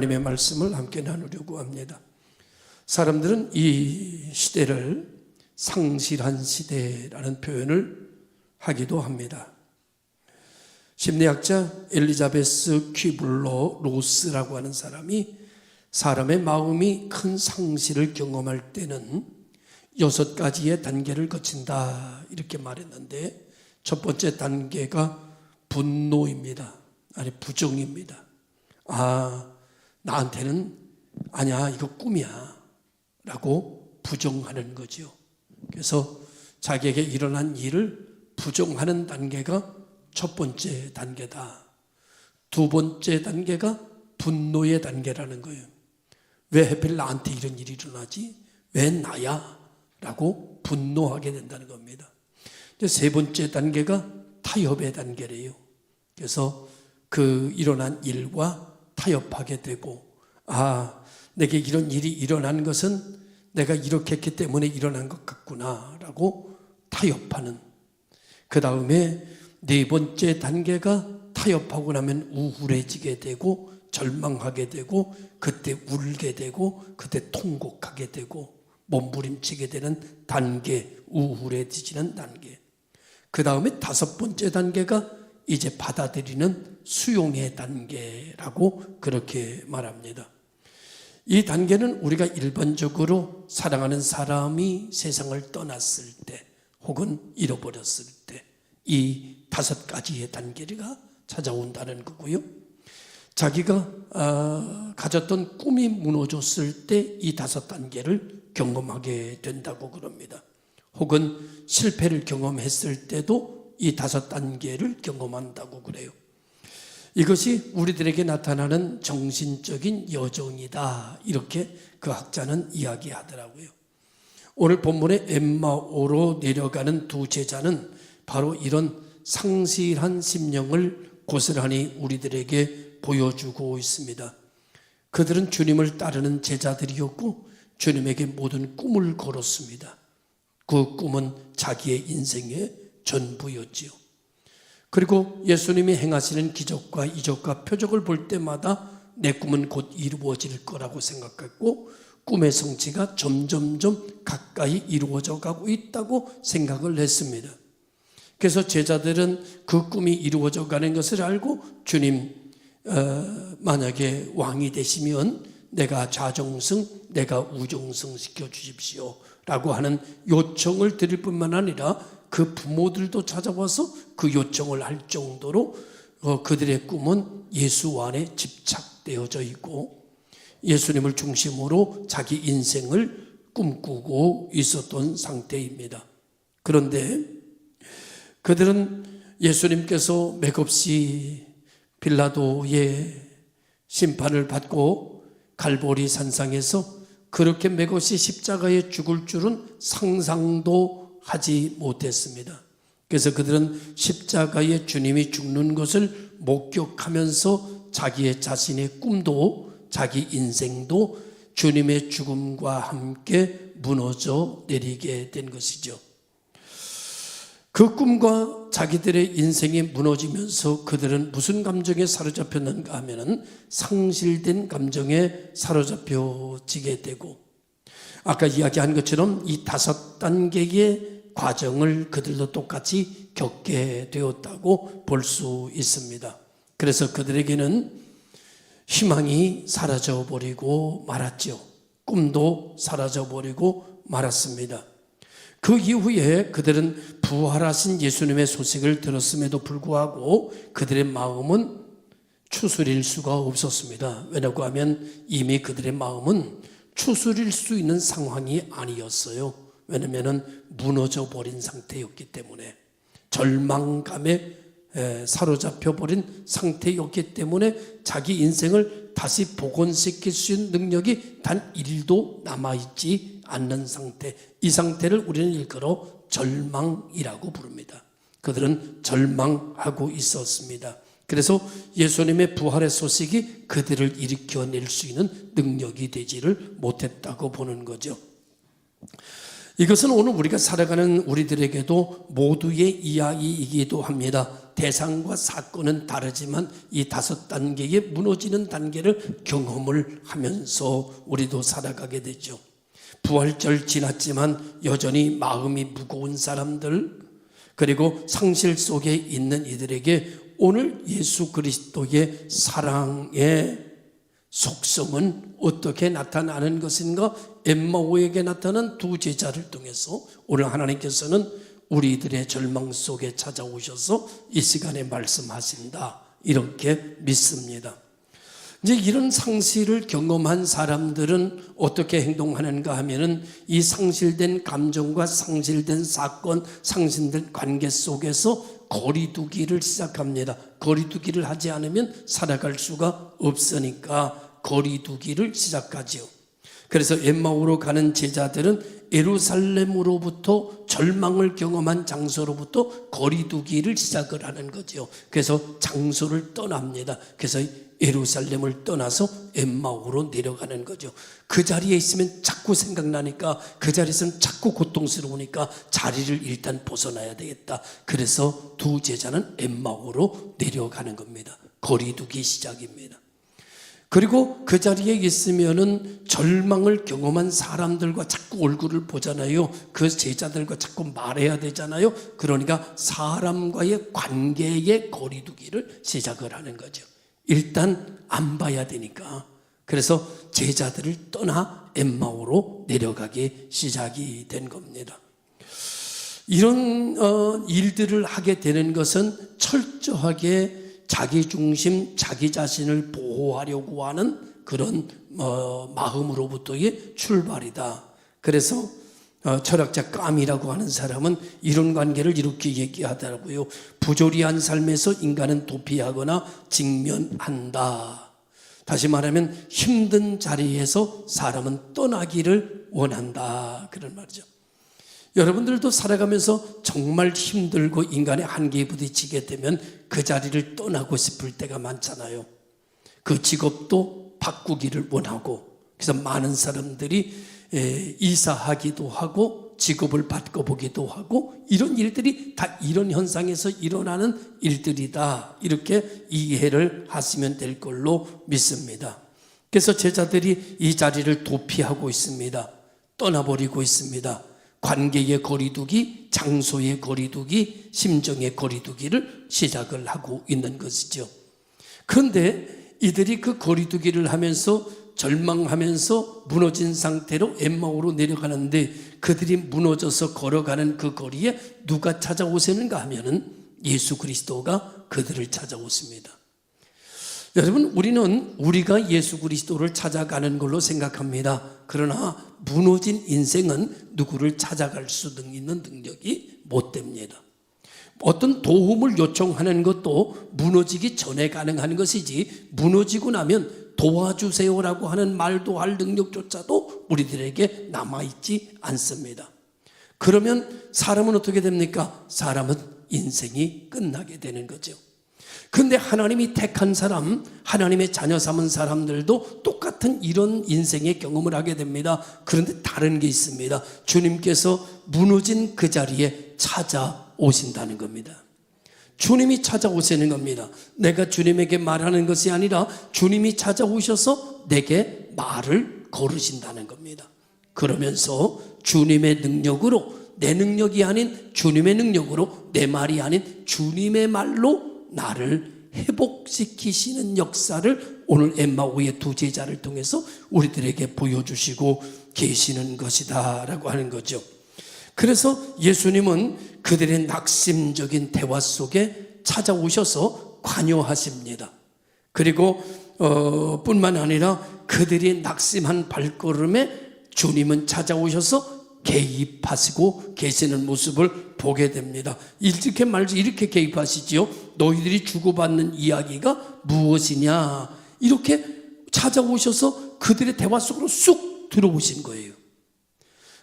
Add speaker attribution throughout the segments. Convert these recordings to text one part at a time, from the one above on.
Speaker 1: 하나님의 말씀을 함께 나누려고 합니다. 사람들은 이 시대를 상실한 시대라는 표현을 하기도 합니다. 심리학자 엘리자베스 퀴블러 로스라고 하는 사람이 사람의 마음이 큰 상실을 경험할 때는 6가지의 단계를 거친다 이렇게 말했는데, 첫 번째 단계가 분노입니다. 아니 부정입니다. 나한테는 아니야, 이거 꿈이야 라고 부정하는 거죠. 그래서 자기에게 일어난 일을 부정하는 단계가 첫 번째 단계다. 두 번째 단계가 분노의 단계라는 거예요. 왜 하필 나한테 이런 일이 일어나지? 왜 나야? 라고 분노하게 된다는 겁니다. 세 번째 단계가 타협의 단계래요. 그래서 그 일어난 일과 타협하게 되고, 내게 이런 일이 일어난 것은 내가 이렇게 했기 때문에 일어난 것 같구나 라고 타협하는. 그 다음에 네 번째 단계가 타협하고 나면 우울해지게 되고 절망하게 되고 그때 울게 되고 그때 통곡하게 되고 몸부림치게 되는 단계, 우울해지는 단계. 그 다음에 다섯 번째 단계가 이제 받아들이는 수용의 단계라고 그렇게 말합니다. 이 단계는 우리가 일반적으로 사랑하는 사람이 세상을 떠났을 때 혹은 잃어버렸을 때 이 5가지의 단계가 찾아온다는 거고요. 자기가 가졌던 꿈이 무너졌을 때 이 5단계를 경험하게 된다고 그럽니다. 혹은 실패를 경험했을 때도 이 5단계를 경험한다고 그래요. 이것이 우리들에게 나타나는 정신적인 여정이다 이렇게 그 학자는 이야기하더라고요. 오늘 본문에 엠마오로 내려가는 두 제자는 바로 이런 상실한 심령을 고스란히 우리들에게 보여주고 있습니다. 그들은 주님을 따르는 제자들이었고 주님에게 모든 꿈을 걸었습니다. 그 꿈은 자기의 인생의 전부였지요. 그리고 예수님이 행하시는 기적과 이적과 표적을 볼 때마다 내 꿈은 곧 이루어질 거라고 생각했고 꿈의 성취가 점점점 가까이 이루어져 가고 있다고 생각을 했습니다. 그래서 제자들은 그 꿈이 이루어져 가는 것을 알고 주님, 만약에 왕이 되시면 내가 좌정승, 내가 우정승 시켜주십시오 라고 하는 요청을 드릴 뿐만 아니라 그 부모들도 찾아와서 그 요청을 할 정도로 그들의 꿈은 예수 안에 집착되어져 있고 예수님을 중심으로 자기 인생을 꿈꾸고 있었던 상태입니다. 그런데 그들은 예수님께서 맥없이 빌라도의 심판을 받고 갈보리 산상에서 그렇게 맥없이 십자가에 죽을 줄은 상상도 하지 못했습니다. 그래서 그들은 십자가에 주님이 죽는 것을 목격하면서 자기의 자신의 꿈도 자기 인생도 주님의 죽음과 함께 무너져 내리게 된 것이죠. 그 꿈과 자기들의 인생이 무너지면서 그들은 무슨 감정에 사로잡혔는가 하면은 상실된 감정에 사로잡혀지게 되고, 아까 이야기한 것처럼 이 5단계의 과정을 그들도 똑같이 겪게 되었다고 볼 수 있습니다. 그래서 그들에게는 희망이 사라져버리고 말았죠. 꿈도 사라져버리고 말았습니다. 그 이후에 그들은 부활하신 예수님의 소식을 들었음에도 불구하고 그들의 마음은 추스릴 수가 없었습니다. 왜냐고 하면 이미 그들의 마음은 추스릴 수 있는 상황이 아니었어요. 왜냐하면 무너져 버린 상태였기 때문에, 절망감에 사로잡혀 버린 상태였기 때문에 자기 인생을 다시 복원시킬 수 있는 능력이 단 1도 남아있지 않는 상태, 이 상태를 우리는 일컬어 절망이라고 부릅니다. 그들은 절망하고 있었습니다. 그래서 예수님의 부활의 소식이 그들을 일으켜낼 수 있는 능력이 되지를 못했다고 보는 거죠. 이것은 오늘 우리가 살아가는 우리들에게도 모두의 이야기이기도 합니다. 대상과 사건은 다르지만 이 5단계의 무너지는 단계를 경험을 하면서 우리도 살아가게 되죠. 부활절 지났지만 여전히 마음이 무거운 사람들, 그리고 상실 속에 있는 이들에게 오늘 예수 그리스도의 사랑의 속성은 어떻게 나타나는 것인가? 엠마오에게 나타난 두 제자를 통해서 오늘 하나님께서는 우리들의 절망 속에 찾아오셔서 이 시간에 말씀하신다, 이렇게 믿습니다. 이제 이런 상실을 경험한 사람들은 어떻게 행동하는가 하면은 이 상실된 감정과 상실된 사건, 상실된 관계 속에서 거리두기를 시작합니다. 거리두기를 하지 않으면 살아갈 수가 없으니까 거리두기를 시작하죠. 그래서 엠마오로 가는 제자들은 예루살렘으로부터 절망을 경험한 장소로부터 거리두기를 시작을 하는 거죠. 그래서 장소를 떠납니다. 그래서 예루살렘을 떠나서 엠마오로 내려가는 거죠. 그 자리에 있으면 자꾸 생각나니까, 그 자리에서는 자꾸 고통스러우니까 자리를 일단 벗어나야 되겠다. 그래서 두 제자는 엠마오로 내려가는 겁니다. 거리두기 시작입니다. 그리고 그 자리에 있으면은 절망을 경험한 사람들과 자꾸 얼굴을 보잖아요. 그 제자들과 자꾸 말해야 되잖아요. 그러니까 사람과의 관계의 거리두기를 시작을 하는 거죠. 일단 안 봐야 되니까. 그래서 제자들을 떠나 엠마오로 내려가기 시작이 된 겁니다. 이런 일들을 하게 되는 것은 철저하게 자기 중심, 자기 자신을 보호하려고 하는 그런 마음으로부터의 출발이다. 그래서 철학자 까미라고 하는 사람은 이런 관계를 이렇게 얘기하더라고요. 부조리한 삶에서 인간은 도피하거나 직면한다. 다시 말하면 힘든 자리에서 사람은 떠나기를 원한다, 그런 말이죠. 여러분들도 살아가면서 정말 힘들고 인간의 한계에 부딪히게 되면 그 자리를 떠나고 싶을 때가 많잖아요. 그 직업도 바꾸기를 원하고, 그래서 많은 사람들이 이사하기도 하고 직업을 바꿔보기도 하고, 이런 일들이 다 이런 현상에서 일어나는 일들이다, 이렇게 이해를 하시면 될 걸로 믿습니다. 그래서 제자들이 이 자리를 도피하고 있습니다. 떠나버리고 있습니다. 관계의 거리두기, 장소의 거리두기, 심정의 거리두기를 시작을 하고 있는 것이죠. 그런데 이들이 그 거리두기를 하면서 절망하면서 무너진 상태로 엠마오로 내려가는데, 그들이 무너져서 걸어가는 그 거리에 누가 찾아오시는가 하면은 예수 그리스도가 그들을 찾아오십니다. 여러분, 우리는 우리가 예수 그리스도를 찾아가는 걸로 생각합니다. 그러나 무너진 인생은 누구를 찾아갈 수 있는 능력이 못 됩니다. 어떤 도움을 요청하는 것도 무너지기 전에 가능한 것이지, 무너지고 나면 도와주세요라고 하는 말도 할 능력조차도 우리들에게 남아있지 않습니다. 그러면 사람은 어떻게 됩니까? 사람은 인생이 끝나게 되는 거죠. 그런데 하나님이 택한 사람, 하나님의 자녀 삼은 사람들도 똑같은 이런 인생의 경험을 하게 됩니다. 그런데 다른 게 있습니다. 주님께서 무너진 그 자리에 찾아오신다는 겁니다. 주님이 찾아오시는 겁니다. 내가 주님에게 말하는 것이 아니라 주님이 찾아오셔서 내게 말을 걸으신다는 겁니다. 그러면서 주님의 능력으로, 내 능력이 아닌 주님의 능력으로, 내 말이 아닌 주님의 말로 나를 회복시키시는 역사를 오늘 엠마오의 두 제자를 통해서 우리들에게 보여주시고 계시는 것이다 라고 하는 거죠. 그래서 예수님은 그들의 낙심적인 대화 속에 찾아오셔서 관여하십니다. 그리고 뿐만 아니라 그들이 낙심한 발걸음에 주님은 찾아오셔서 개입하시고 계시는 모습을 보게 됩니다. 이렇게 말죠. 이렇게 개입하시지요. 너희들이 주고받는 이야기가 무엇이냐, 이렇게 찾아오셔서 그들의 대화 속으로 쑥 들어오신 거예요.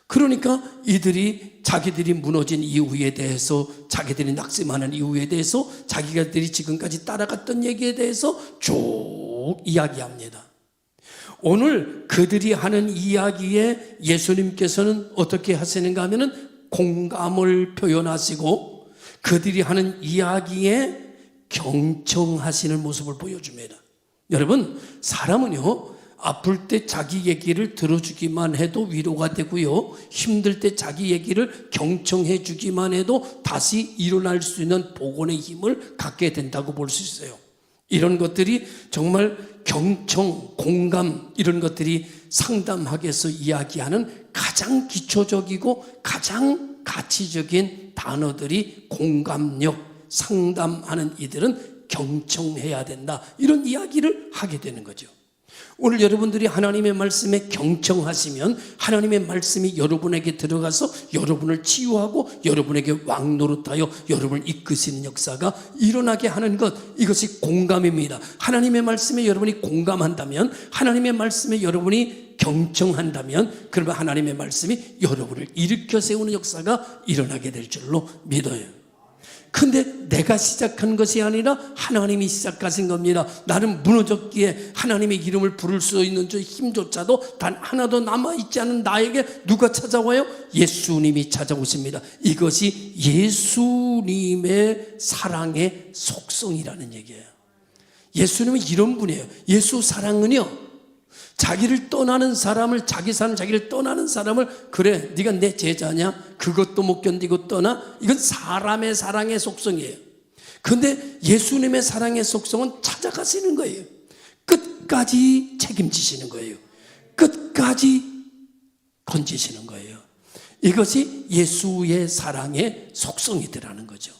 Speaker 1: 그러니까 이들이 자기들이 무너진 이유에 대해서, 자기들이 낙심하는 이유에 대해서, 자기들이 지금까지 따라갔던 얘기에 대해서 쭉 이야기합니다. 오늘 그들이 하는 이야기에 예수님께서는 어떻게 하시는가 하면은 공감을 표현하시고 그들이 하는 이야기에 경청하시는 모습을 보여줍니다. 여러분, 사람은요, 아플 때 자기 얘기를 들어주기만 해도 위로가 되고요, 힘들 때 자기 얘기를 경청해 주기만 해도 다시 일어날 수 있는 복원의 힘을 갖게 된다고 볼 수 있어요. 이런 것들이 정말 경청, 공감, 이런 것들이 상담학에서 이야기하는 가장 기초적이고 가장 가치적인 단어들이 공감력, 상담하는 이들은 경청해야 된다, 이런 이야기를 하게 되는 거죠. 오늘 여러분들이 하나님의 말씀에 경청하시면 하나님의 말씀이 여러분에게 들어가서 여러분을 치유하고 여러분에게 왕노릇하여 여러분을 이끄시는 역사가 일어나게 하는 것, 이것이 공감입니다. 하나님의 말씀에 여러분이 공감한다면, 하나님의 말씀에 여러분이 경청한다면, 그러면 하나님의 말씀이 여러분을 일으켜 세우는 역사가 일어나게 될 줄로 믿어요. 근데 내가 시작한 것이 아니라 하나님이 시작하신 겁니다. 나는 무너졌기에 하나님의 이름을 부를 수 있는 저 힘조차도 단 하나도 남아있지 않은 나에게 누가 찾아와요? 예수님이 찾아오십니다. 이것이 예수님의 사랑의 속성이라는 얘기예요. 예수님은 이런 분이에요. 예수 사랑은요, 자기를 떠나는 사람을, 자기 사람 자기를 떠나는 사람을, 그래 네가 내 제자냐? 그것도 못 견디고 떠나? 이건 사람의 사랑의 속성이에요. 그런데 예수님의 사랑의 속성은 찾아가시는 거예요. 끝까지 책임지시는 거예요. 끝까지 건지시는 거예요. 이것이 예수의 사랑의 속성이더라는 거죠.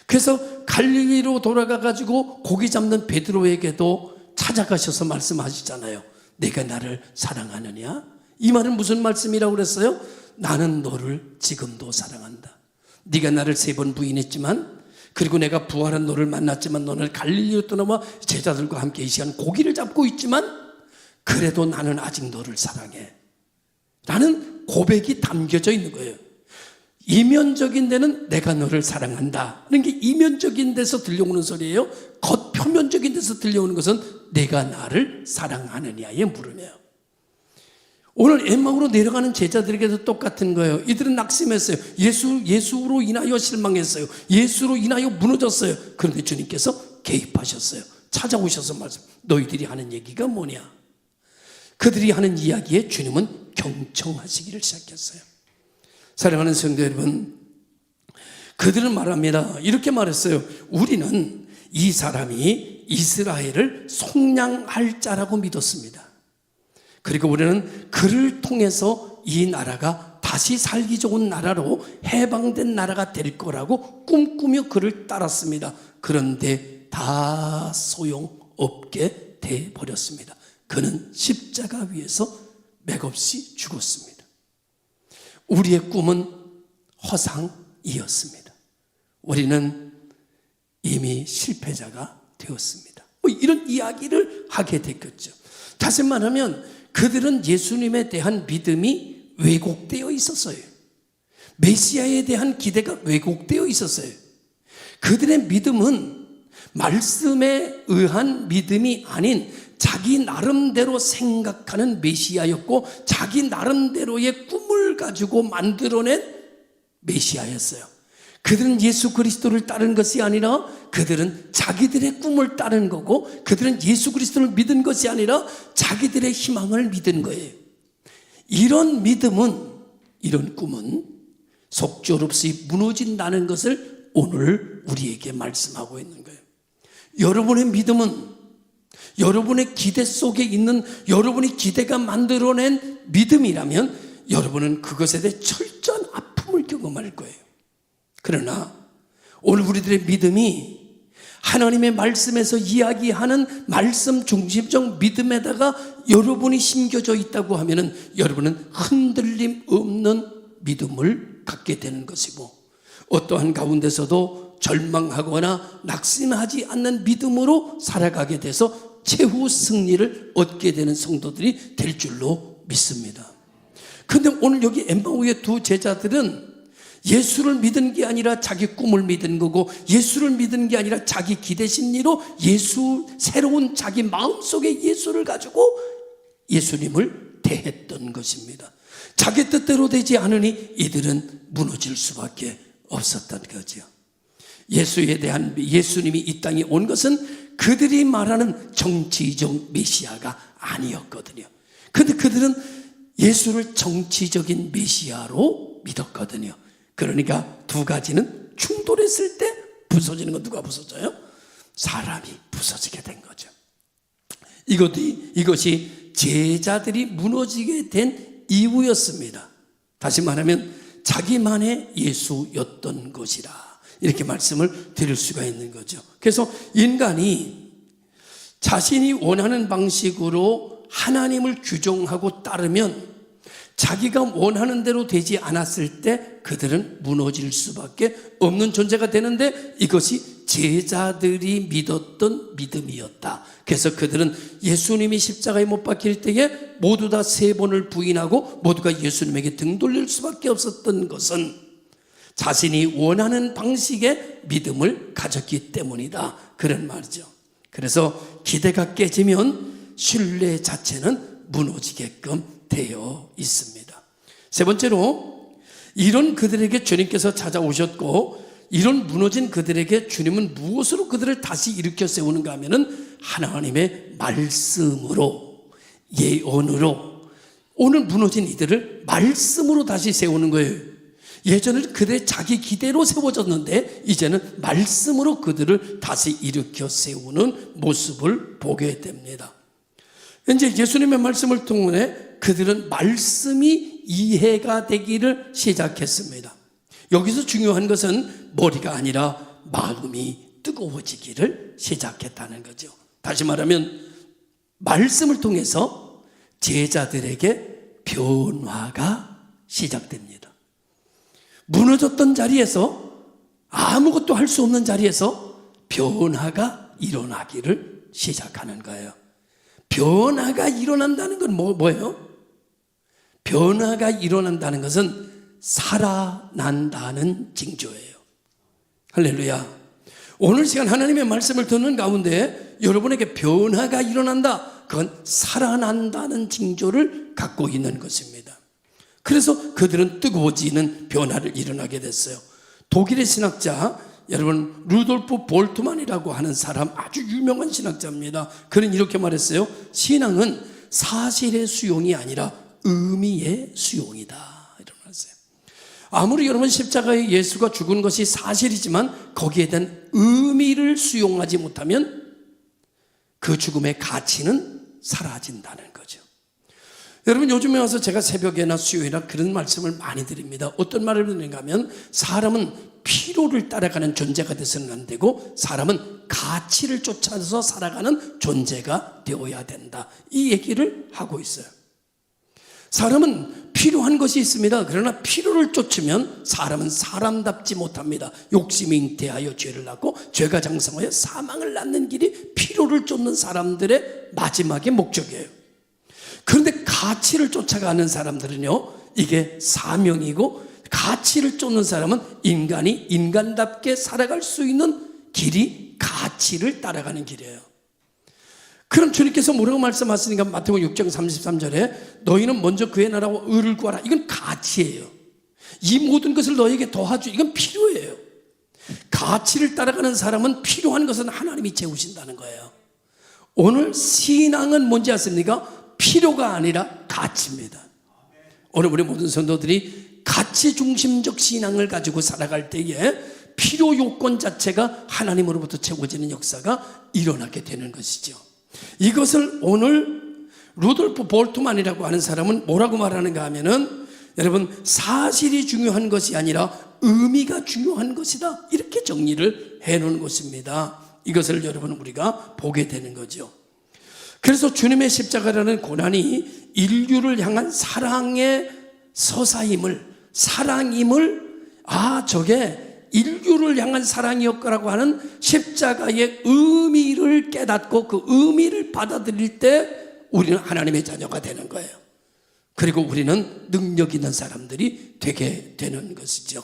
Speaker 1: 그래서 갈릴리로 돌아가가지고 고기 잡는 베드로에게도 찾아가셔서 말씀하시잖아요. 내가 나를 사랑하느냐? 이 말은 무슨 말씀이라고 그랬어요? 나는 너를 지금도 사랑한다. 네가 나를 3번 부인했지만, 그리고 내가 부활한 너를 만났지만, 너는 갈릴리로 떠나와 제자들과 함께 이 시간 고기를 잡고 있지만, 그래도 나는 아직 너를 사랑해 라는 고백이 담겨져 있는 거예요. 이면적인 데는 내가 너를 사랑한다 하는 게 이면적인 데서 들려오는 소리예요. 겉표면적인 데서 들려오는 것은 내가 나를 사랑하느냐의 물음이에요. 오늘 엠마오로 내려가는 제자들에게도 똑같은 거예요. 이들은 낙심했어요. 예수로 인하여 실망했어요. 예수로 인하여 무너졌어요. 그런데 주님께서 개입하셨어요. 찾아오셔서 말씀, 너희들이 하는 얘기가 뭐냐? 그들이 하는 이야기에 주님은 경청하시기를 시작했어요. 사랑하는 성도 여러분, 그들은 말합니다. 이렇게 말했어요. 우리는 이 사람이 이스라엘을 속량할 자라고 믿었습니다. 그리고 우리는 그를 통해서 이 나라가 다시 살기 좋은 나라로 해방된 나라가 될 거라고 꿈꾸며 그를 따랐습니다. 그런데 다 소용없게 돼버렸습니다. 그는 십자가 위에서 맥없이 죽었습니다. 우리의 꿈은 허상이었습니다. 우리는 이미 실패자가 되었습니다. 이런 이야기를 하게 됐겠죠. 다시 말하면 그들은 예수님에 대한 믿음이 왜곡되어 있었어요. 메시아에 대한 기대가 왜곡되어 있었어요. 그들의 믿음은 말씀에 의한 믿음이 아닌 자기 나름대로 생각하는 메시아였고, 자기 나름대로의 꿈을 가지고 만들어낸 메시아였어요. 그들은 예수 그리스도를 따른 것이 아니라 그들은 자기들의 꿈을 따른 거고, 그들은 예수 그리스도를 믿은 것이 아니라 자기들의 희망을 믿은 거예요. 이런 믿음은, 이런 꿈은 속절없이 무너진다는 것을 오늘 우리에게 말씀하고 있는 거예요. 여러분의 믿음은 여러분의 기대 속에 있는, 여러분이 기대가 만들어낸 믿음이라면 여러분은 그것에 대해 철저한 아픔을 경험할 거예요. 그러나 오늘 우리들의 믿음이 하나님의 말씀에서 이야기하는 말씀 중심적 믿음에다가 여러분이 심겨져 있다고 하면은 여러분은 흔들림 없는 믿음을 갖게 되는 것이고, 어떠한 가운데서도 절망하거나 낙심하지 않는 믿음으로 살아가게 돼서 최후 승리를 얻게 되는 성도들이 될 줄로 믿습니다. 그런데 오늘 여기 엠마오의 두 제자들은 예수를 믿은 게 아니라 자기 꿈을 믿은 거고, 예수를 믿은 게 아니라 자기 기대 심리로 새로운 자기 마음속에 예수를 가지고 예수님을 대했던 것입니다. 자기 뜻대로 되지 않으니 이들은 무너질 수밖에 없었던 거죠. 예수님이 이 땅에 온 것은 그들이 말하는 정치적 메시아가 아니었거든요. 그런데 그들은 예수를 정치적인 메시아로 믿었거든요. 그러니까 두 가지는 충돌했을 때 부서지는 건 누가 부서져요? 사람이 부서지게 된 거죠. 이것이 제자들이 무너지게 된 이유였습니다. 다시 말하면 자기만의 예수였던 것이라 이렇게 말씀을 드릴 수가 있는 거죠. 그래서 인간이 자신이 원하는 방식으로 하나님을 규정하고 따르면 자기가 원하는 대로 되지 않았을 때 그들은 무너질 수밖에 없는 존재가 되는데 이것이 제자들이 믿었던 믿음이었다. 그래서 그들은 예수님이 십자가에 못 박힐 때에 모두 다 3번을 부인하고 모두가 예수님에게 등 돌릴 수밖에 없었던 것은 자신이 원하는 방식의 믿음을 가졌기 때문이다. 그런 말이죠. 그래서 기대가 깨지면 신뢰 자체는 무너지게끔 되어 있습니다. 세 번째로 이런 그들에게 주님께서 찾아오셨고 이런 무너진 그들에게 주님은 무엇으로 그들을 다시 일으켜 세우는가 하면은 하나님의 말씀으로, 예언으로, 오늘 무너진 이들을 말씀으로 다시 세우는 거예요. 예전에는 그들의 자기 기대로 세워졌는데 이제는 말씀으로 그들을 다시 일으켜 세우는 모습을 보게 됩니다. 이제 예수님의 말씀을 통해 그들은 말씀이 이해가 되기를 시작했습니다. 여기서 중요한 것은 머리가 아니라 마음이 뜨거워지기를 시작했다는 거죠. 다시 말하면 말씀을 통해서 제자들에게 변화가 시작됩니다. 무너졌던 자리에서 아무것도 할 수 없는 자리에서 변화가 일어나기를 시작하는 거예요. 변화가 일어난다는 건 뭐예요? 변화가 일어난다는 것은 살아난다는 징조예요. 할렐루야. 오늘 시간 하나님의 말씀을 듣는 가운데 여러분에게 변화가 일어난다. 그건 살아난다는 징조를 갖고 있는 것입니다. 그래서 그들은 뜨거워지는 변화를 일어나게 됐어요. 독일의 신학자 여러분 루돌프 볼트만이라고 하는 사람 아주 유명한 신학자입니다. 그는 이렇게 말했어요. 신앙은 사실의 수용이 아니라 의미의 수용이다. 이런 말했어요. 아무리 여러분 십자가에 예수가 죽은 것이 사실이지만 거기에 대한 의미를 수용하지 못하면 그 죽음의 가치는 사라진다는 거죠. 여러분 요즘에 와서 제가 새벽에나 수요일이나 그런 말씀을 많이 드립니다. 어떤 말을 드리는가 하면 사람은 필요를 따라가는 존재가 돼서는 안 되고 사람은 가치를 쫓아서 살아가는 존재가 되어야 된다. 이 얘기를 하고 있어요. 사람은 필요한 것이 있습니다. 그러나 필요를 쫓으면 사람은 사람답지 못합니다. 욕심이 잉태하여 죄를 낳고 죄가 장성하여 사망을 낳는 길이 필요를 쫓는 사람들의 마지막의 목적이에요. 그런데 가치를 쫓아가는 사람들은요, 이게 사명이고 가치를 쫓는 사람은 인간이 인간답게 살아갈 수 있는 길이 가치를 따라가는 길이에요. 그럼 주님께서 뭐라고 말씀하시니까 마태복음 6장 33절에 너희는 먼저 그의 나라와 의를 구하라. 이건 가치예요. 이 모든 것을 너에게 더하죠. 이건 필요예요. 가치를 따라가는 사람은 필요한 것은 하나님이 채우신다는 거예요. 오늘 신앙은 뭔지 아십니까? 필요가 아니라 가치입니다. 오늘 우리 모든 성도들이 가치 중심적 신앙을 가지고 살아갈 때에 필요 요건 자체가 하나님으로부터 채워지는 역사가 일어나게 되는 것이죠. 이것을 오늘 루돌프 볼트만이라고 하는 사람은 뭐라고 말하는가 하면은 여러분 사실이 중요한 것이 아니라 의미가 중요한 것이다. 이렇게 정리를 해놓은 것입니다. 이것을 여러분 우리가 보게 되는 거죠. 그래서 주님의 십자가라는 고난이 인류를 향한 사랑의 서사임을 저게 인류를 향한 사랑이었거라고 하는 십자가의 의미를 깨닫고 그 의미를 받아들일 때 우리는 하나님의 자녀가 되는 거예요. 그리고 우리는 능력 있는 사람들이 되게 되는 것이죠.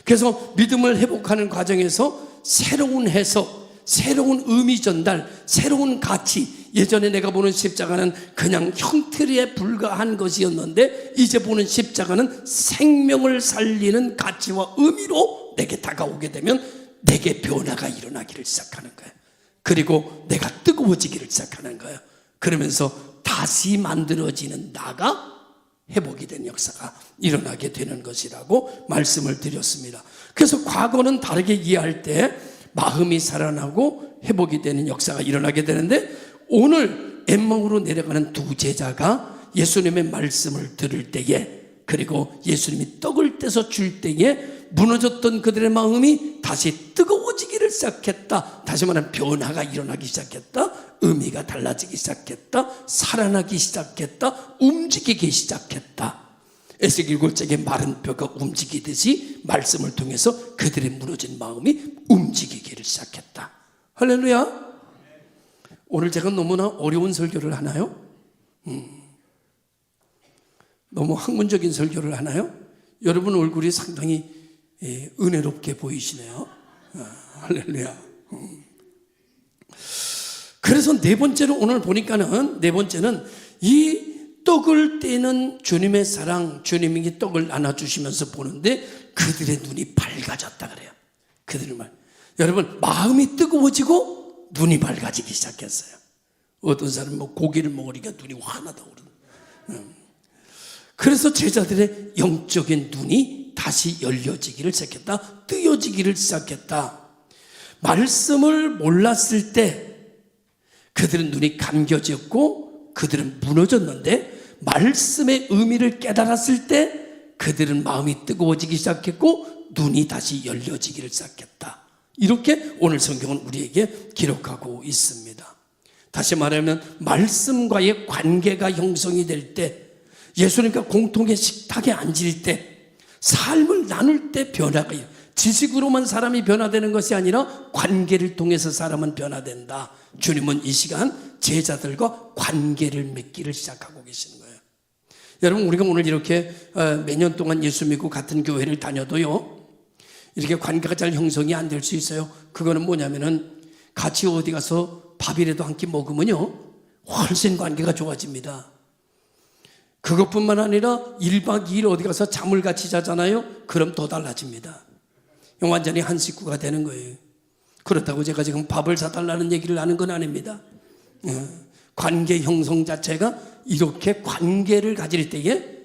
Speaker 1: 그래서 믿음을 회복하는 과정에서 새로운 해석, 새로운 의미 전달, 새로운 가치. 예전에 내가 보는 십자가는 그냥 형태에 불과한 것이었는데 이제 보는 십자가는 생명을 살리는 가치와 의미로 내게 다가오게 되면 내게 변화가 일어나기를 시작하는 거예요. 그리고 내가 뜨거워지기를 시작하는 거예요. 그러면서 다시 만들어지는 나가 회복이 된 역사가 일어나게 되는 것이라고 말씀을 드렸습니다. 그래서 과거는 다르게 이해할 때 마음이 살아나고 회복이 되는 역사가 일어나게 되는데, 오늘 엠마오로 내려가는 두 제자가 예수님의 말씀을 들을 때에, 그리고 예수님이 떡을 떼서 줄 때에 무너졌던 그들의 마음이 다시 뜨거워지기를 시작했다. 다시 말하면 변화가 일어나기 시작했다. 의미가 달라지기 시작했다. 살아나기 시작했다. 움직이기 시작했다. 에스겔 7장의 마른 뼈가 움직이듯이 말씀을 통해서 그들의 무너진 마음이 움직이기를 시작했다. 할렐루야. 오늘 제가 너무나 어려운 설교를 하나요? 너무 학문적인 설교를 하나요? 여러분 얼굴이 상당히 은혜롭게 보이시네요. 할렐루야. 그래서 네 번째로 오늘 보니까는, 네 번째는 이 떡을 떼는 주님의 사랑, 주님이 떡을 나눠주시면서 보는데 그들의 눈이 밝아졌다 그래요. 그들의 말. 여러분, 마음이 뜨거워지고 눈이 밝아지기 시작했어요. 어떤 사람은 뭐 고기를 먹으니까 눈이 환하다 그러는. 그래서 제자들의 영적인 눈이 다시 열려지기를 시작했다. 뜨여지기를 시작했다. 말씀을 몰랐을 때 그들은 눈이 감겨졌고 그들은 무너졌는데, 말씀의 의미를 깨달았을 때 그들은 마음이 뜨거워지기 시작했고 눈이 다시 열려지기를 시작했다. 이렇게 오늘 성경은 우리에게 기록하고 있습니다. 다시 말하면 말씀과의 관계가 형성이 될 때, 예수님과 공통의 식탁에 앉을 때, 삶을 나눌 때 변화가, 지식으로만 사람이 변화되는 것이 아니라 관계를 통해서 사람은 변화된다. 주님은 이 시간 제자들과 관계를 맺기를 시작하고 계시는 거예요. 여러분, 우리가 오늘 이렇게 몇 년 동안 예수 믿고 같은 교회를 다녀도요, 이렇게 관계가 잘 형성이 안 될 수 있어요. 그거는 뭐냐면은 같이 어디 가서 밥이라도 한 끼 먹으면요 훨씬 관계가 좋아집니다. 그것뿐만 아니라 1박 2일 어디 가서 잠을 같이 자잖아요. 그럼 더 달라집니다. 완전히 한 식구가 되는 거예요. 그렇다고 제가 지금 밥을 사달라는 얘기를 하는 건 아닙니다. 관계 형성 자체가 이렇게 관계를 가질 때에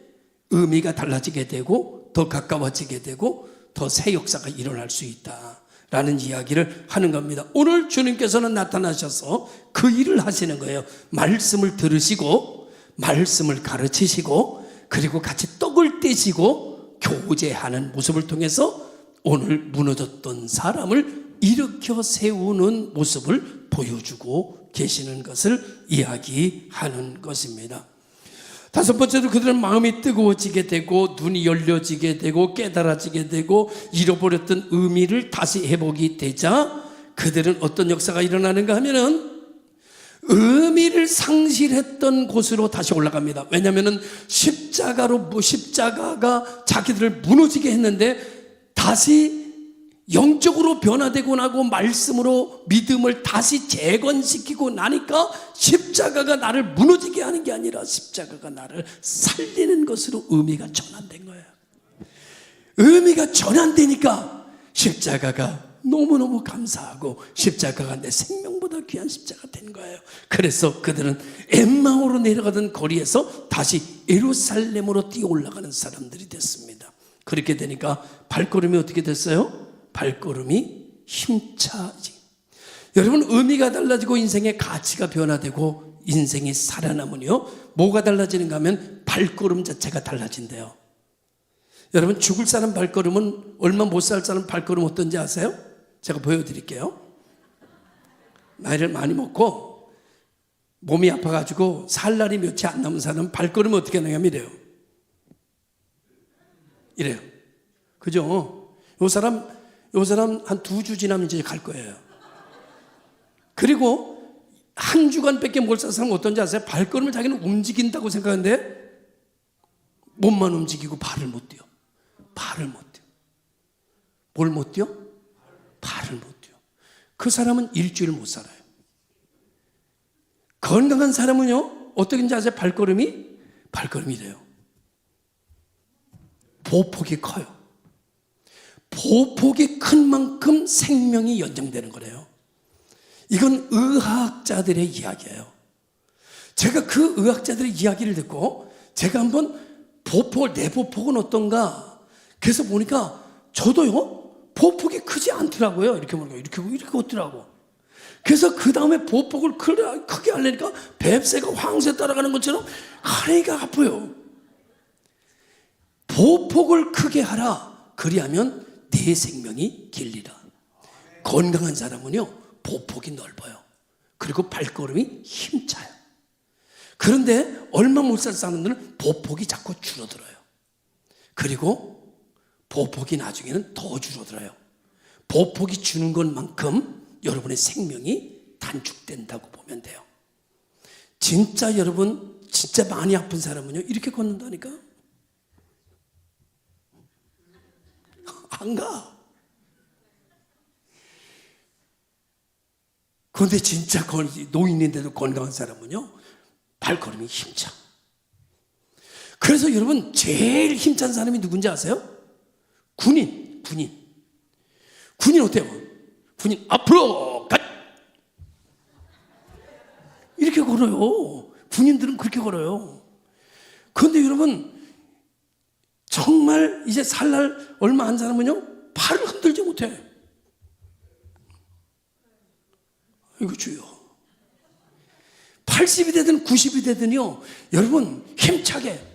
Speaker 1: 의미가 달라지게 되고 더 가까워지게 되고 더 새 역사가 일어날 수 있다라는 이야기를 하는 겁니다. 오늘 주님께서는 나타나셔서 그 일을 하시는 거예요. 말씀을 들으시고 말씀을 가르치시고 그리고 같이 떡을 떼시고 교제하는 모습을 통해서 오늘 무너졌던 사람을 일으켜 세우는 모습을 보여주고 계시는 것을 이야기하는 것입니다. 다섯 번째로 그들은 마음이 뜨거워지게 되고 눈이 열려지게 되고 깨달아지게 되고 잃어버렸던 의미를 다시 회복이 되자 그들은 어떤 역사가 일어나는가 하면은 의미를 상실했던 곳으로 다시 올라갑니다. 왜냐하면 십자가가 자기들을 무너지게 했는데 다시 영적으로 변화되고 나고 말씀으로 믿음을 다시 재건시키고 나니까 십자가가 나를 무너지게 하는 게 아니라 십자가가 나를 살리는 것으로 의미가 전환된 거예요. 의미가 전환되니까 십자가가 너무너무 감사하고 십자가가 내 생명보다 귀한 십자가 된 거예요. 그래서 그들은 엠마오로 내려가던 거리에서 다시 예루살렘으로 뛰어 올라가는 사람들이 됐습니다. 그렇게 되니까 발걸음이 어떻게 됐어요? 발걸음이 힘차지. 여러분, 의미가 달라지고 인생의 가치가 변화되고 인생이 살아나면요 뭐가 달라지는가 하면 발걸음 자체가 달라진대요. 여러분, 죽을 사람 발걸음은 얼마 못 살 사람 발걸음 어떤지 아세요? 제가 보여드릴게요. 나이를 많이 먹고 몸이 아파가지고 살 날이 며칠 안 남은 사람은 발걸음이 어떻게 하냐면 이래요. 그죠? 요 사람 한 2주 지나면 이제 갈 거예요. 그리고 한 주간밖에 못 살 사람은 어떤지 아세요? 발걸음을 자기는 움직인다고 생각하는데 몸만 움직이고 발을 못 뛰어. 발을 못 뛰어. 뭘 못 뛰어? 발을 못 뛰어. 그 사람은 일주일 못 살아요. 건강한 사람은요, 어떻게인지 아세요? 발걸음이 이래요. 보폭이 커요. 보폭이 큰 만큼 생명이 연장되는 거래요. 이건 의학자들의 이야기예요. 제가 그 의학자들의 이야기를 듣고 제가 한번 내 보폭은 어떤가? 그래서 보니까 저도요, 보폭이 크지 않더라고요. 이렇게 보니까 이렇게 없더라고. 그래서 그 다음에 보폭을 크게 하려니까 뱁새가 황새 따라가는 것처럼 허리가 아파요. 보폭을 크게 하라. 그리하면 내 생명이 길리라. 건강한 사람은요, 보폭이 넓어요. 그리고 발걸음이 힘차요. 그런데 얼마 못 살 사람들은 보폭이 자꾸 줄어들어요. 그리고 보폭이 나중에는 더 줄어들어요. 보폭이 주는 것만큼 여러분의 생명이 단축된다고 보면 돼요. 진짜 여러분, 진짜 많이 아픈 사람은요, 이렇게 걷는다니까? 안 가. 그런데 진짜 노인인데도 건강한 사람은요, 발걸음이 힘차. 그래서 여러분, 제일 힘찬 사람이 누군지 아세요? 군인 어때요? 군인 앞으로 가! 이렇게 걸어요. 군인들은 그렇게 걸어요. 그런데 여러분, 정말 이제 살 날 얼마 안 사람은요, 팔을 흔들지 못해. 이거 주요. 80이 되든 90이 되든요, 여러분 힘차게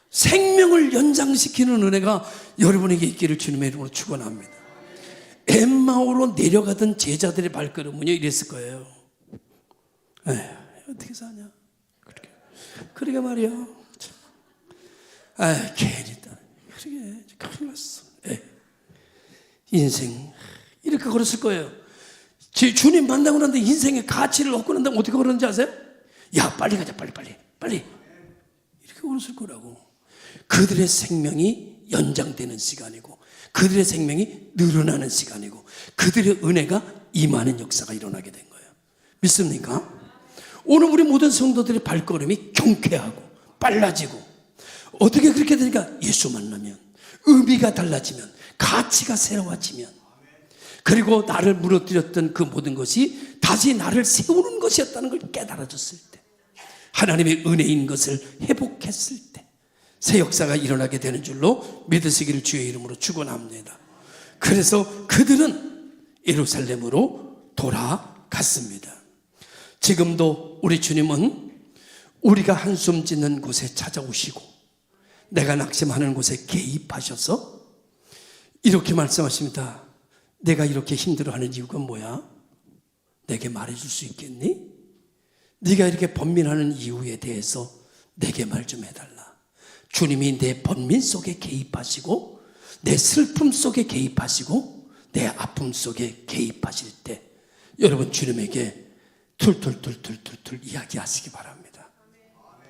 Speaker 1: 생명을 연장시키는 은혜가 여러분에게 있기를 주님의 이름으로 축원합니다. 엠마오로 내려가던 제자들의 발걸음은요, 이랬을 거예요. 에휴, 어떻게 사냐? 그러게 말이야. 괜히 그러게 큰일 났어. 인생 이렇게 걸었을 거예요. 주님 만나고 난데 인생의 가치를 얻고 난 다음에 어떻게 걸었는지 아세요? 야, 빨리 가자, 빨리 이렇게 걸었을 거라고. 그들의 생명이 연장되는 시간이고, 그들의 생명이 늘어나는 시간이고, 그들의 은혜가 임하는 역사가 일어나게 된 거예요. 믿습니까? 오늘 우리 모든 성도들의 발걸음이 경쾌하고 빨라지고, 어떻게 그렇게 되니까 예수 만나면, 의미가 달라지면, 가치가 새로워지면, 그리고 나를 무너뜨렸던 그 모든 것이 다시 나를 세우는 것이었다는 걸 깨달아졌을 때, 하나님의 은혜인 것을 회복했을 때 새 역사가 일어나게 되는 줄로 믿으시기를 주의 이름으로 축원합니다. 그래서 그들은 예루살렘으로 돌아갔습니다. 지금도 우리 주님은 우리가 한숨 짓는 곳에 찾아오시고 내가 낙심하는 곳에 개입하셔서 이렇게 말씀하십니다. 내가 이렇게 힘들어하는 이유가 뭐야? 내게 말해줄 수 있겠니? 네가 이렇게 번민하는 이유에 대해서 내게 말 좀 해달라. 주님이 내 번민 속에 개입하시고 내 슬픔 속에 개입하시고 내 아픔 속에 개입하실 때 여러분 주님에게 툴툴툴툴툴툴 이야기하시기 바랍니다.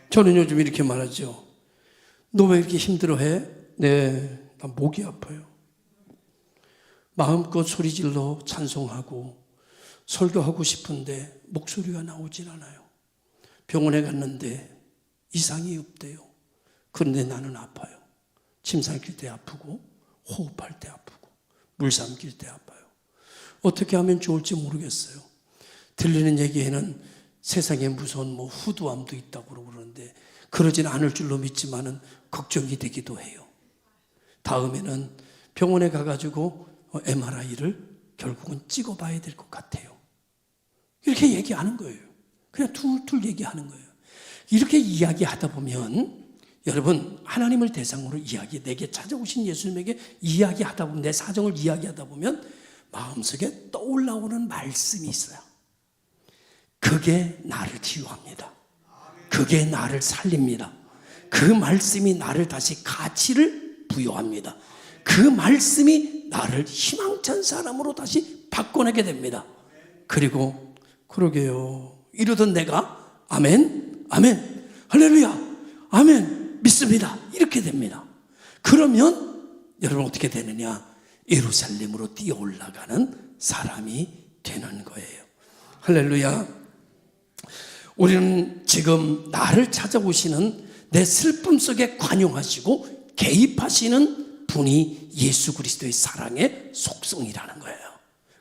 Speaker 1: 저는 요즘 이렇게 말하죠. 너 왜 이렇게 힘들어해? 네, 나 목이 아파요. 마음껏 소리질러 찬송하고 설교하고 싶은데 목소리가 나오질 않아요. 병원에 갔는데 이상이 없대요. 그런데 나는 아파요. 침 삼킬 때 아프고 호흡할 때 아프고 물 삼킬 때 아파요. 어떻게 하면 좋을지 모르겠어요. 들리는 얘기에는 세상에 무서운 후두암도 있다고 그러는데 그러진 않을 줄로 믿지만은 걱정이 되기도 해요. 다음에는 병원에 가가지고 MRI를 결국은 찍어봐야 될 것 같아요. 이렇게 얘기하는 거예요. 그냥 툴툴 얘기하는 거예요. 이렇게 이야기하다 보면 여러분 하나님을 대상으로 내게 찾아오신 예수님에게 이야기하다 보면 내 사정을 이야기하다 보면 마음속에 떠올라오는 말씀이 있어요. 그게 나를 치유합니다. 그게 나를 살립니다. 그 말씀이 나를 다시 가치를 부여합니다. 그 말씀이 나를 희망찬 사람으로 다시 바꿔내게 됩니다. 그리고 그러게요. 이러던 내가 아멘, 아멘, 할렐루야, 아멘, 믿습니다. 이렇게 됩니다. 그러면 여러분 어떻게 되느냐? 예루살렘으로 뛰어 올라가는 사람이 되는 거예요. 할렐루야. 우리는 지금 나를 찾아오시는 내 슬픔 속에 관용하시고 개입하시는 분이 예수 그리스도의 사랑의 속성이라는 거예요.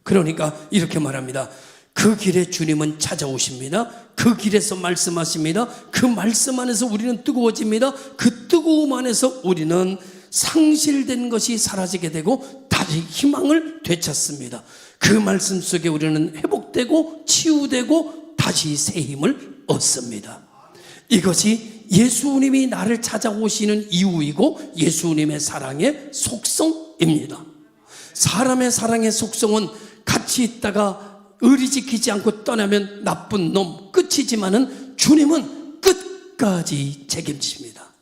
Speaker 1: 그러니까 이렇게 말합니다. 그 길에 주님은 찾아오십니다. 그 길에서 말씀하십니다. 그 말씀 안에서 우리는 뜨거워집니다. 그 뜨거움 안에서 우리는 상실된 것이 사라지게 되고 다시 희망을 되찾습니다. 그 말씀 속에 우리는 회복되고 치유되고 다시 새 힘을 얻습니다. 이것이 예수님이 나를 찾아오시는 이유이고 예수님의 사랑의 속성입니다. 사람의 사랑의 속성은 같이 있다가 의리 지키지 않고 떠나면 나쁜 놈 끝이지만은 주님은 끝까지 책임지십니다.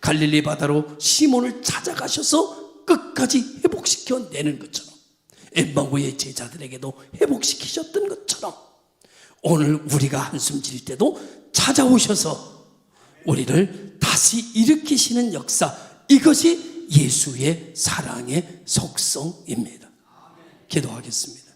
Speaker 1: 갈릴리 바다로 시몬을 찾아가셔서 끝까지 회복시켜 내는 것처럼 엠마오의 제자들에게도 회복시키셨던 것처럼 오늘 우리가 한숨 질 때도 찾아오셔서 우리를 다시 일으키시는 역사, 이것이 예수의 사랑의 속성입니다. 기도하겠습니다.